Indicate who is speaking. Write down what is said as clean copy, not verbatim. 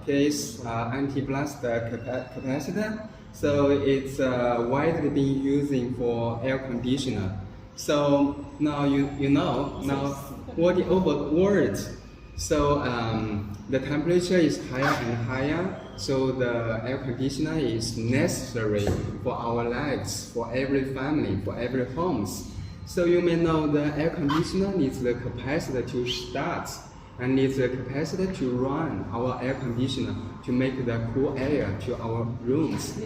Speaker 1: case anti-blast capacitor. So it's widely being using for air conditioner. So now you know now what the over words. So the temperature is higher and higher. So the air conditioner is necessary for our lives, for every family, for every homes. So you may know the air conditioner needs the capacitor to start and needs the capacitor to run our air conditioner to make the cool air to our rooms.